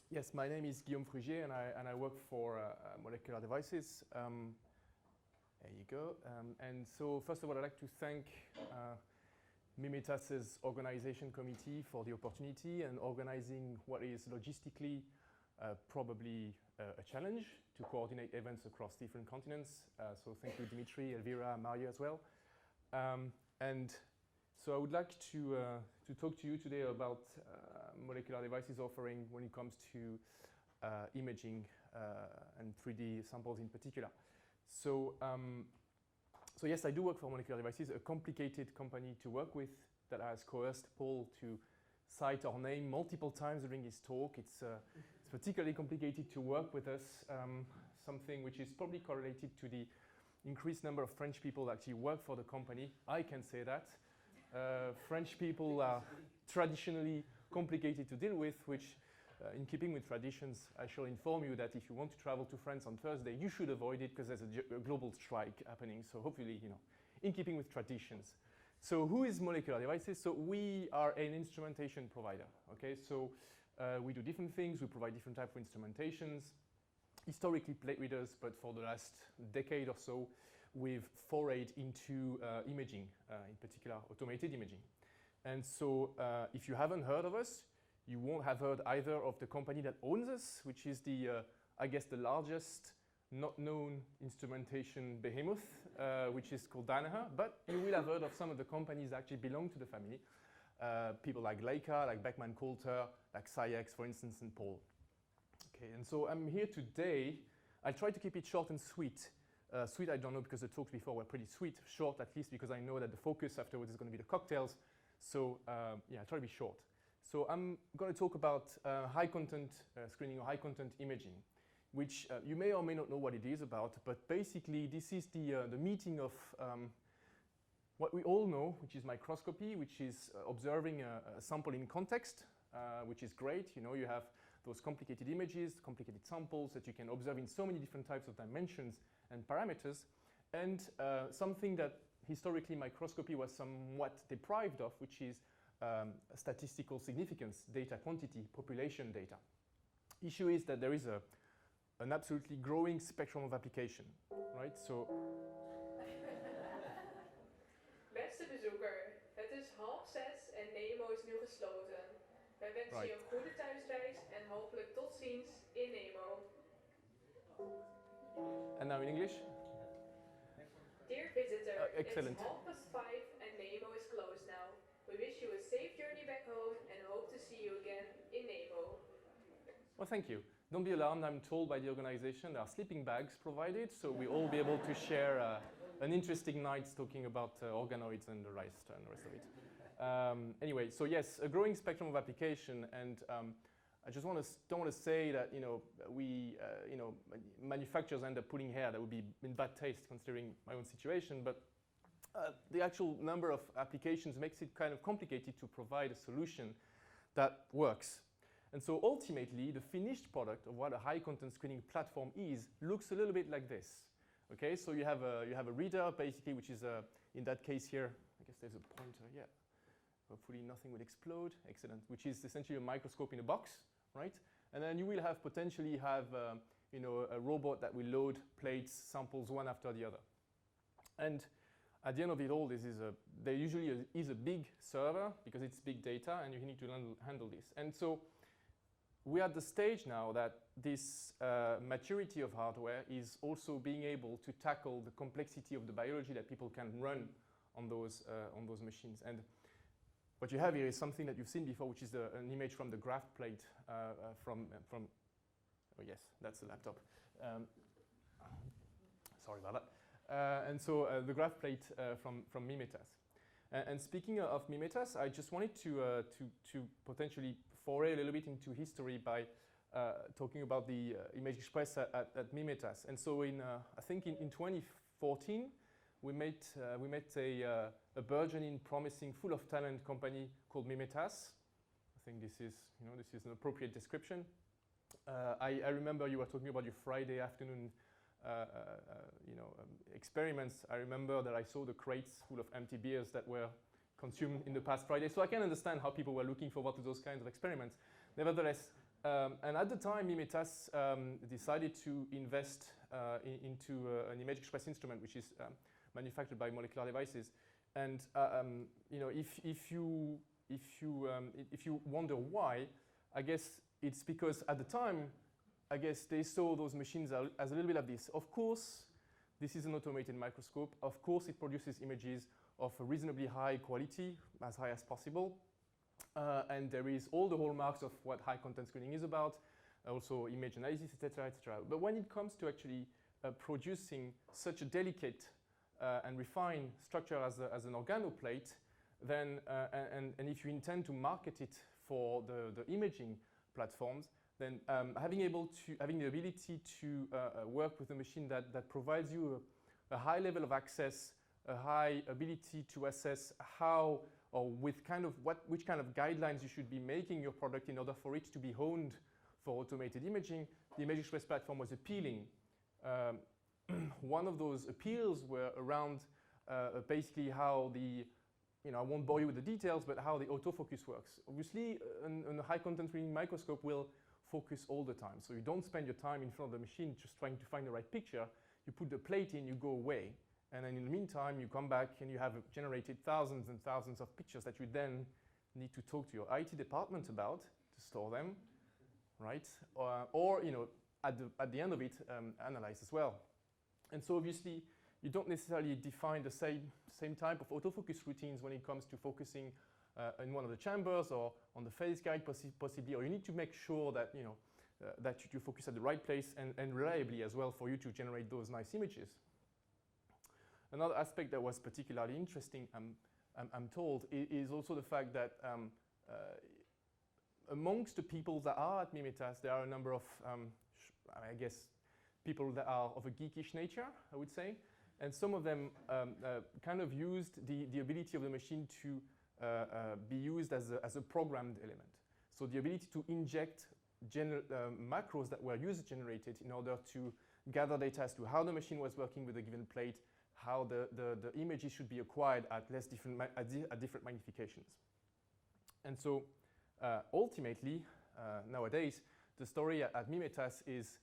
Yes, my name is Guillaume Frugier, and I work for Molecular Devices. There you go. And so, first of all, I'd like to thank MIMETAS' organization committee for the opportunity and organizing what is logistically probably a challenge to coordinate events across different continents. So thank you, Dimitri, Elvira, Mario as well. And so I would like to talk to you today about Molecular Devices offering when it comes to imaging and 3D samples in particular. So, so yes, I do work for Molecular Devices, a complicated company to work with that has coerced Paul to cite our name multiple times during his talk. It's particularly complicated to work with us, something which is probably correlated to the increased number of French people that actually work for the company. I can say that. French people are traditionally complicated to deal with, which in keeping with traditions, I shall inform you that if you want to travel to France on Thursday, you should avoid it because there's a global strike happening. So hopefully, you know, in keeping with traditions. So who is Molecular Devices? So we are an instrumentation provider, okay? So we do different things. We provide different types of instrumentations. Historically plate readers, but for the last decade or so, we've forayed into imaging, in particular automated imaging. And so if you haven't heard of us, you won't have heard either of the company that owns us, which is the, I guess, the largest not known instrumentation behemoth, which is called Danaher, but you will have heard of some of the companies that actually belong to the family. People like Leica, like Beckman Coulter, like SciEx, for instance, and Paul. Okay, and so I'm here today. I'll try to keep it short and sweet. Sweet, I don't know, because the talks before were pretty sweet. Short, at least, because I know that the focus afterwards is going to be the cocktails. So yeah, I'll try to be short. So I'm going to talk about high content screening or high content imaging, which you may or may not know what it is about, but basically this is the meeting of what we all know, which is microscopy, which is observing a sample in context, which is great. You know, you have those complicated images, complicated samples that you can observe in so many different types of dimensions and parameters, and something that historically microscopy was somewhat deprived of, which is statistical significance, data quantity, population data. Issue is that there is an absolutely growing spectrum of application, right? So. Beste bezoeker, het is 5:30 en Nemo is nu gesloten. Wij wensen je een goede thuisreis en hopelijk tot ziens in Nemo. And now in English? Dear visitor, excellent. It's 5:30 and Nemo is closed now. We wish you a safe journey back home and hope to see you again in Nemo. Well, thank you. Don't be alarmed, I'm told by the organization there are sleeping bags provided, so we'll all be able to share an interesting night talking about organoids and the rest of it. Anyway, so yes, a growing spectrum of application, and I just don't want to say that, you know, manufacturers end up pulling hair. That would be in bad taste considering my own situation, but the actual number of applications makes it kind of complicated to provide a solution that works. And so ultimately, the finished product of what a high content screening platform is looks a little bit like this. Okay, so you have a reader basically, which is in that case here, I guess there's a pointer, yeah. Hopefully nothing will explode, excellent, which is essentially a microscope in a box, right? And then you will have potentially have you know, a robot that will load plates, samples one after the other. And at the end of it all, there usually is a big server because it's big data and you need to handle this. And so we're at the stage now that this maturity of hardware is also being able to tackle the complexity of the biology that people can run on those machines. And what you have here is something that you've seen before, which is an image from the graft plate from oh yes, that's the laptop. Sorry about that. And so the graph plate from MIMETAS. And speaking of MIMETAS, I just wanted to potentially foray a little bit into history by talking about the Image Express at MIMETAS. And so I think in 2014, we met a burgeoning, promising, full of talent company called MIMETAS. I think this is an appropriate description. I remember you were talking about your Friday afternoon experiments. I remember that I saw the crates full of empty beers that were consumed in the past Friday. So I can understand how people were looking forward to those kinds of experiments. Nevertheless, And at the time, MIMETAS decided to invest into an image express instrument, which is manufactured by Molecular Devices. And you know, if you wonder why, I guess it's because at the time, I guess they saw those machines as a little bit like this. Of course, this is an automated microscope. Of course, it produces images of a reasonably high quality, as high as possible. And there is all the hallmarks of what high content screening is about, also image analysis, etc., etc. But when it comes to actually producing such a delicate and refined structure as an organoplate, then and if you intend to market it for the imaging platforms, then having the ability to work with a machine that provides you a high level of access, a high ability to assess how or with which kind of guidelines you should be making your product in order for it to be honed for automated imaging, the Image Express platform was appealing. One of those appeals were around basically how I won't bore you with the details, but how the autofocus works. Obviously, a high content screening microscope will focus all the time. So you don't spend your time in front of the machine just trying to find the right picture. You put the plate in, you go away. And then in the meantime, you come back and you have generated thousands and thousands of pictures that you then need to talk to your IT department about to store them, right? Or you know, at the end of it, analyze as well. And so obviously, you don't necessarily define the same type of autofocus routines when it comes to focusing in one of the chambers or on the phase guide possibly, or you need to make sure that that you focus at the right place and reliably as well for you to generate those nice images. Another aspect that was particularly interesting, I'm told, is also the fact that amongst the people that are at MIMETAS, there are a number of, I guess, people that are of a geekish nature, I would say. And some of them kind of used the ability of the machine to be used as a programmed element. So the ability to inject macros that were user-generated in order to gather data as to how the machine was working with a given plate, how the images should be acquired at different magnifications. And so ultimately, nowadays, the story at MIMETAS is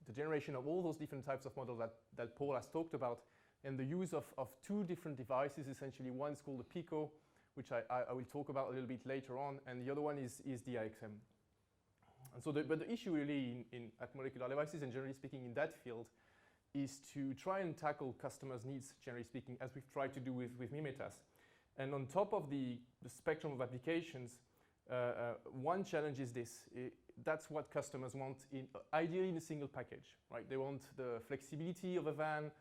the generation of all those different types of models that Paul has talked about, and the use of two different devices, essentially. One is called the Pico, which I will talk about a little bit later on, and the other one is the IXM. And so but the issue really at Molecular Devices, and generally speaking in that field, is to try and tackle customers' needs, generally speaking, as we've tried to do with MIMETAS. And on top of the spectrum of applications, one challenge is this. That's what customers want, ideally in a single package, right? They want the flexibility of a van.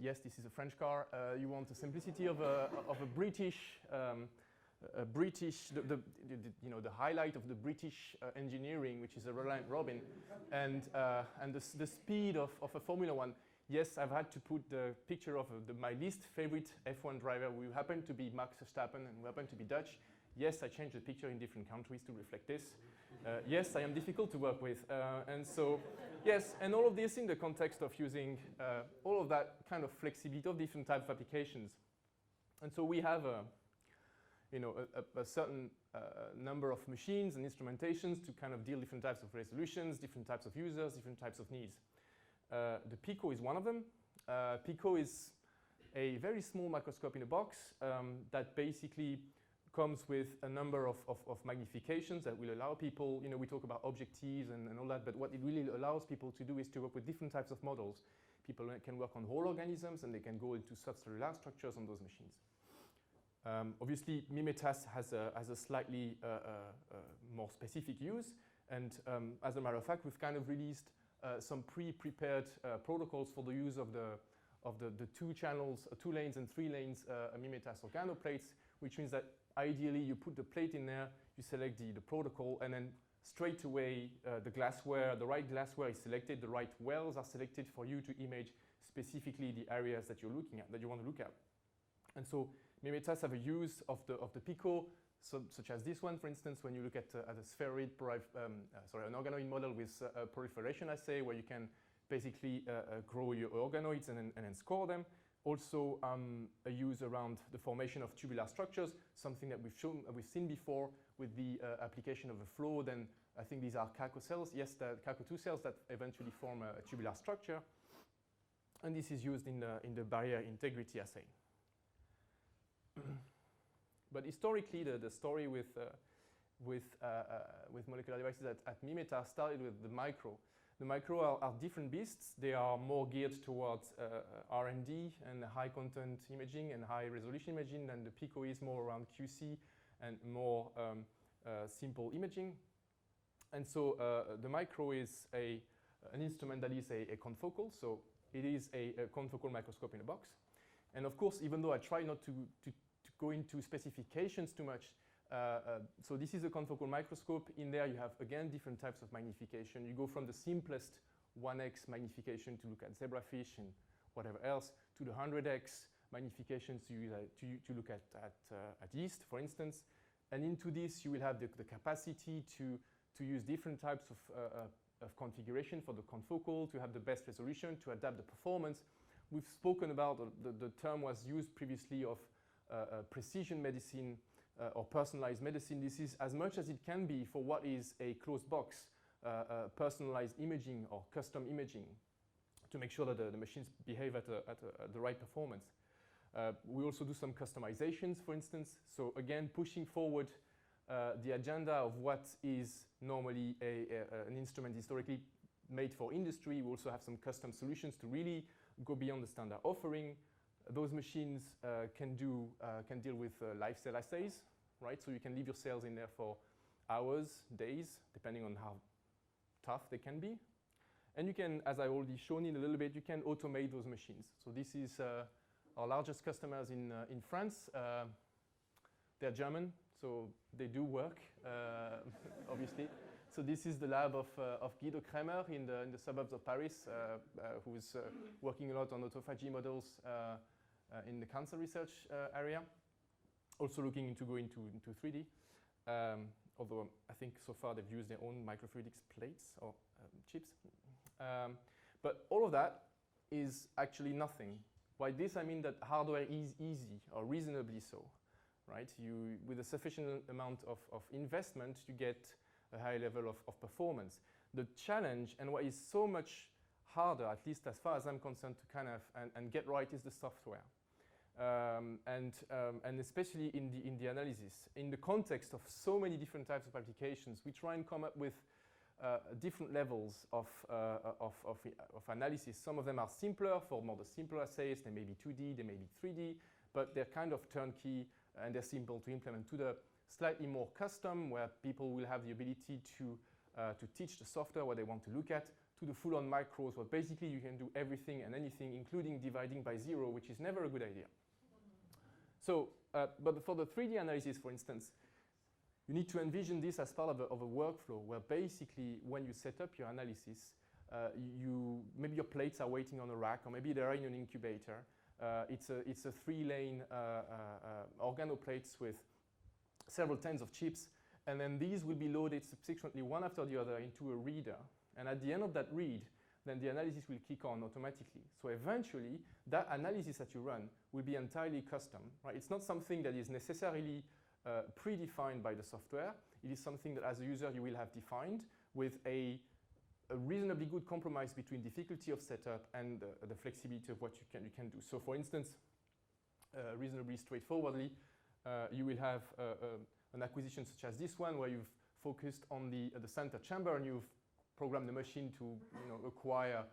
Yes, this is a French car. You want the simplicity of a British, the highlight of the British engineering, which is a Reliant Robin, and the speed of a Formula One. Yes, I've had to put the picture of my least favorite F1 driver, who happened to be Max Verstappen and who happened to be Dutch. Yes, I changed the picture in different countries to reflect this. Yes, I am difficult to work with. And so, yes, and all of this in the context of using all of that kind of flexibility of different types of applications. And so we have a certain number of machines and instrumentations to kind of deal different types of resolutions, different types of users, different types of needs. The Pico is one of them. Pico is a very small microscope in a box that basically comes with a number of magnifications that will allow people, we talk about objectives and all that, but what it really allows people to do is to work with different types of models. People can work on whole organisms, and they can go into subcellular structures on those machines. Obviously, MIMETAS has a slightly more specific use, and as a matter of fact, we've kind of released some pre-prepared protocols for the use of the two channels, 2 lanes and 3 lanes MIMETAS organoplates, which means that ideally you put the plate in there, you select the protocol, and then straight away the right glassware is selected, the right wells are selected for you to image specifically the areas that you're looking at, that you want to look at. And so MIMETAS have a use of the Pico, such as this one, for instance, when you look at a spheroid, an organoid model with a proliferation assay, where you can basically grow your organoids and then score them. Also, a use around the formation of tubular structures, something that we've seen before with the application of a flow. Then I think these are Caco cells. Yes, the Caco2 cells that eventually form a tubular structure. And this is used in the barrier integrity assay. But historically, the story with molecular devices at MIMETAS started with the micro. The micro are different beasts. They are more geared towards R&D and high content imaging and high resolution imaging, and the Pico is more around QC and more simple imaging. And so the micro is an instrument that is a confocal. So it is a confocal microscope in a box. And of course, even though I try not to go into specifications too much, so this is a confocal microscope. In there you have, again, different types of magnification. You go from the simplest 1x magnification to look at zebrafish and whatever else, to the 100x magnifications to look at yeast, for instance. And into this you will have the capacity to use different types of configuration for the confocal, to have the best resolution, to adapt the performance. We've spoken about, the term was used previously of precision medicine or personalized medicine. This is as much as it can be for what is a closed box, personalized imaging or custom imaging, to make sure that the machines behave at the right performance. We also do some customizations, for instance. So again, pushing forward the agenda of what is normally an instrument historically made for industry. We also have some custom solutions to really go beyond the standard offering. Those machines can deal with live cell assays, right? So you can leave your cells in there for hours, days, depending on how tough they can be. And you can, as I already shown in a little bit, you can automate those machines. So this is our largest customers in France. They're German, so they do work, obviously. So this is the lab of Guido Kremer in the suburbs of Paris, who is working a lot on autophagy models in the cancer research area. Also looking into going into 3D, although I think so far they've used their own microfluidics plates or chips. But all of that is actually nothing. By this I mean that hardware is easy, or reasonably so, right? With a sufficient amount of investment, you get a high level of performance. The challenge, and what is so much harder, at least as far as I'm concerned, to kind of and get right, is the software. And especially in the analysis. In the context of so many different types of applications, we try and come up with different levels of analysis. Some of them are simpler, for more the simpler assays. They may be 2D, they may be 3D, but they're kind of turnkey and they're simple to implement. To the slightly more custom, where people will have the ability to teach the software what they want to look at, to the full-on micros, where basically you can do everything and anything, including dividing by 0, which is never a good idea. So, but for the 3D analysis, for instance, you need to envision this as part of a workflow where basically when you set up your analysis, maybe your plates are waiting on a rack, or maybe they are in an incubator. It's a 3-lane organoplates with several tens of chips, and then these will be loaded subsequently one after the other into a reader. And at the end of that read, then the analysis will kick on automatically. So eventually, that analysis that you run will be entirely custom, right? It's not something that is necessarily predefined by the software. It is something that as a user you will have defined with a reasonably good compromise between difficulty of setup and the flexibility of what you can do. So for instance, reasonably straightforwardly, you will have an acquisition such as this one, where you've focused on the center chamber and you've programmed the machine to acquire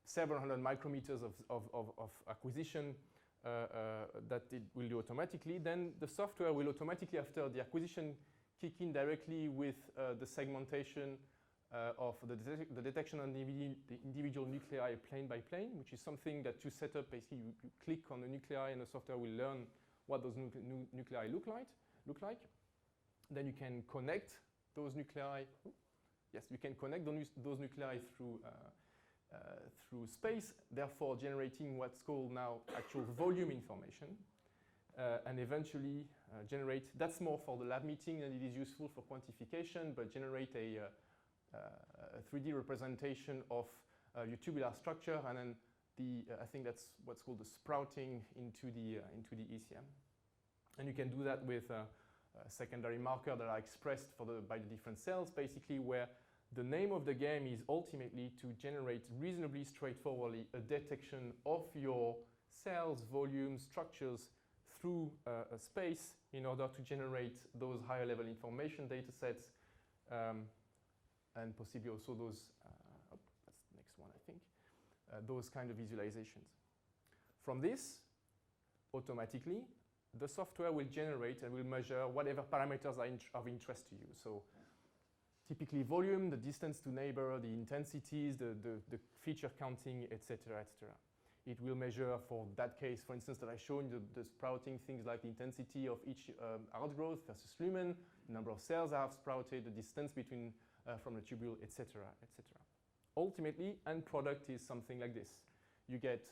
several hundred micrometers of acquisition that it will do automatically. Then the software will automatically, after the acquisition, kick in directly with the segmentation of the detection on the individual nuclei plane by plane, which is something that to set up, basically you click on the nuclei and the software will learn what those nuclei look like. Then you can connect those nuclei. Yes, you can connect those nuclei through space, therefore generating what's called now actual volume information, and eventually generate, that's more for the lab meeting and it is useful for quantification, but generate a 3D representation of your tubular structure and then I think that's what's called the sprouting into the ECM. And you can do that with secondary markers that are expressed by the different cells, basically, where the name of the game is ultimately to generate reasonably straightforwardly a detection of your cells, volumes, structures through a space in order to generate those higher level information data sets and possibly also those, that's the next one, I think, those kind of visualizations. From this, automatically, the software will generate and will measure whatever parameters are of interest to you. So typically volume, the distance to neighbor, the intensities, the feature counting, etc., etc. It will measure for that case, for instance, that I showed the sprouting things like the intensity of each outgrowth versus lumen, the number of cells I have sprouted, the distance between from the tubule, etc., etc. Ultimately, end product is something like this. You get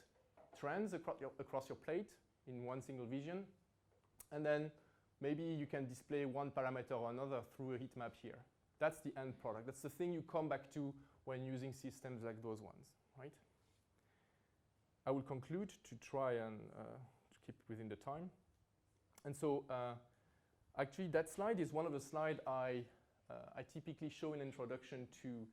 trends across your plate in one single vision, and then maybe you can display one parameter or another through a heat map here. That's the end product. That's the thing you come back to when using systems like those ones, right? I will conclude to try and to keep within the time. And so actually that slide is one of the slides I typically show in introduction to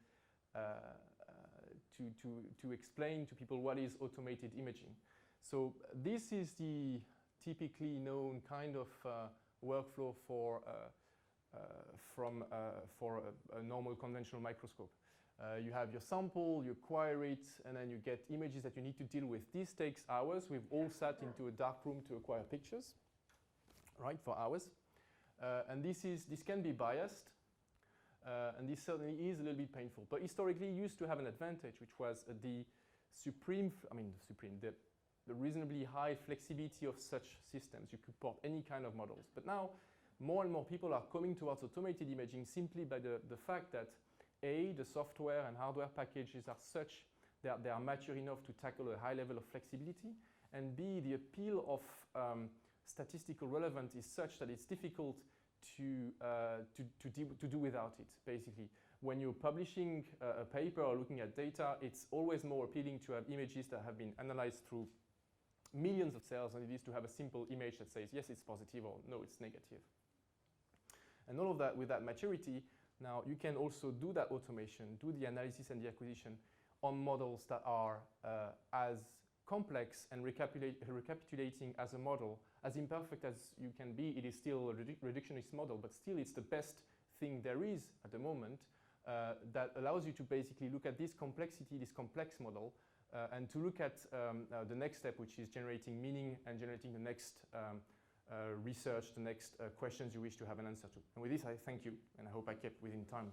explain to people what is automated imaging. So this is the typically known kind of workflow for a normal conventional microscope. You have your sample, you acquire it, and then you get images that you need to deal with. This takes hours. We've all sat into a dark room to acquire pictures, right, for hours. And this can be biased, and this certainly is a little bit painful. But historically, it used to have an advantage, which was the reasonably high flexibility of such systems. You could port any kind of models. But now, more and more people are coming towards automated imaging simply by the fact that A, the software and hardware packages are such that they are mature enough to tackle a high level of flexibility, and B, the appeal of statistical relevance is such that it's difficult to do without it, basically. When you're publishing a paper or looking at data, it's always more appealing to have images that have been analyzed through millions of cells than it is to have a simple image that says, yes, it's positive, or no, it's negative. And all of that, with that maturity, now you can also do that automation, do the analysis and the acquisition on models that are as complex and recapitulating as a model, as imperfect as you can be. It is still a reductionist model, but still it's the best thing there is at the moment that allows you to basically look at this complexity, this complex model, and to look at the next step, which is generating meaning and generating the next research, the next questions you wish to have an answer to. And with this, I thank you, and I hope I kept within time.